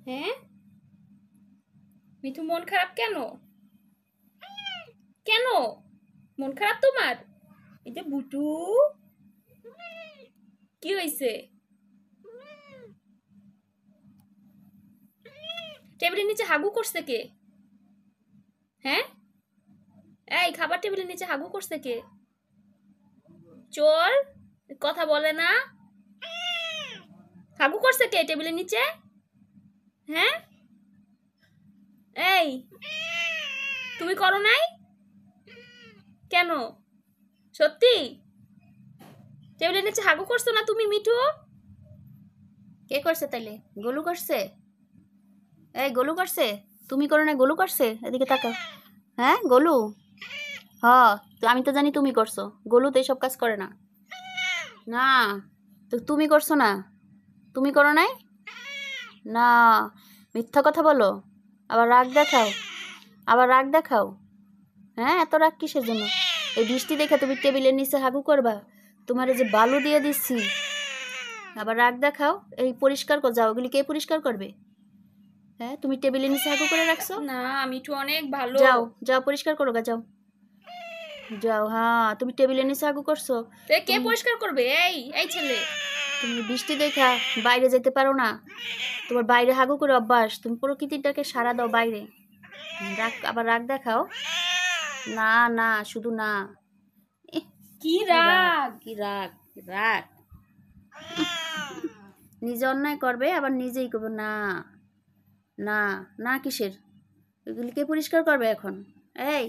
হ্যাঁ মিঠু, মন খারাপ কেন? কেন মন খারাপ তোমার? এই যে বুটু, কি হয়েছে? টেবিলের নিচে হাগু করছে কে? হ্যাঁ, এই খাবার টেবিলের নিচে হাগু করছে কে? চোর, কথা বলে না। হাগু করছে কে টেবিলের নিচে? হ্যাঁ, এই তুমি করো নাই কেন? সত্যি টেবিলের নিচে হাগু করছো না তুমি মিঠু? কে করছে তাইলে? গোলু করছে? এই গোলু করছে? তুমি করো না, গোলু করছে? এদিকে তাকাও। হ্যাঁ গোলু? হ্যাঁ, তো আমি তো জানি তুমি করছো। গোলু তো এইসব কাজ করে না। না, তো তুমি করছো না? তুমি করো নাই? না, মিথ্যা কথা বলো। আবার রাগ দেখাও, আবার রাগ দেখাও। হ্যাঁ, এত রাগ কিসের জন্য? এই বৃষ্টি দেখে তুমি টেবিলের নিচে হাগু করবা? তোমার যে বালু দিয়ে দিচ্ছি, আবার রাগ দেখাও। এই পরিষ্কার কর, যাও, ওগুলি কে পরিষ্কার করবে? হ্যাঁ, তুমি টেবিলের নিচে হাগু করে রাখছো না। মিঠু অনেক ভালো। যাও যাও, পরিষ্কার করো গা, যাও যাও। হ্যাঁ, তুমি টেবিলের নিচে হাগু করছো, কে পরিষ্কার করবে? এই এই ছেলে, তুমি বৃষ্টি দেখা বাইরে যেতে পারো না, তোমার বাইরে হাগু করে অভ্যাস। তুমি প্রকৃতিটাকে সাড়া দাও বাইরে। রাগ, আবার রাগ দেখাও। না না, শুধু না। কি রাগ, কি রাগ, রাগ। নিজে অন্যায় করবে আবার নিজেই করবে না। না না, কিসের? এগুলি কে পরিষ্কার করবে এখন? এই,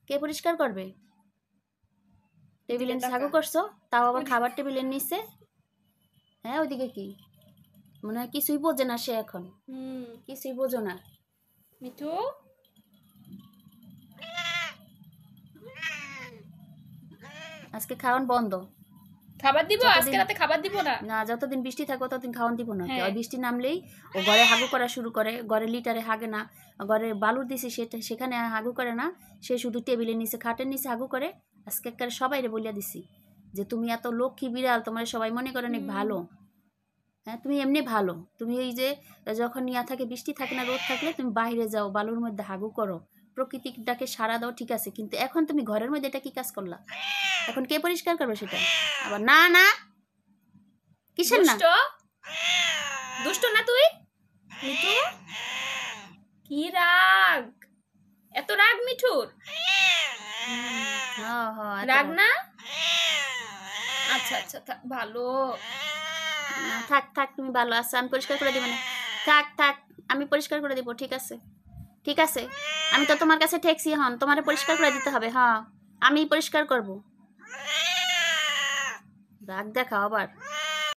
কে পরিষ্কার করবে? টেবিলের নিচে হাগু করছো, তাও আবার খাবার টেবিলের নিচে। হ্যাঁ, ওইদিকে কি মনে হয় কিছুই বোঝে না সে এখন। কিছুই বোঝো না মিঠু। আজকে খাওয়ান বন্ধ। খাবার দিব আজকে রাতে, খাবার দিব না। না, যতদিন বৃষ্টি থাকবে ততদিন খাওয়ান দিব না। ওই বৃষ্টি নামলেই ও ঘরে হাগু করা শুরু করে। ঘরে লিটারে হাগে না, ঘরে বালুর দিছি সেখানে হাগু করে না। সে শুধু টেবিলের নিচে, খাটের নিচে হাগু করে। আজকে একবারে সবাইরে বলিয়া দিছি যে তুমি এত লক্ষ্মী বিড়াল, তোমার সবাই মনে করে অনেক ভালো। হ্যাঁ, তুমি এমনি ভালো। তুমি এই যে যখন ইয়া থাকে, বৃষ্টি থাকে না, রোদ থাকলে তুমি বাইরে যাও, বালুর মধ্যে হাগু করো, প্রকৃতিটাকে সাড়া দাও, ঠিক আছে। কিন্তু এখন তুমি ঘরের মধ্যে এটা কি কাজ করলা? এখন কে পরিষ্কার করবে সেটা? আবার না না, কিসের না? দুষ্ট না তুই মিঠু? কি রাগ, এত রাগ মিঠুর? রাগ না? আচ্ছা আচ্ছা, থাক, ভালো। থাক থাক, তুমি ভালো আছো, আমি পরিষ্কার করে দিব না। থাক থাক, আমি পরিষ্কার করে দিব, ঠিক আছে ঠিক আছে। আমি তো তোমার কাছে ঠেকছি, হন তোমার পরিষ্কার করে দিতে হবে। হ্যাঁ, আমি পরিষ্কার করব। রাগ দেখাও আবার।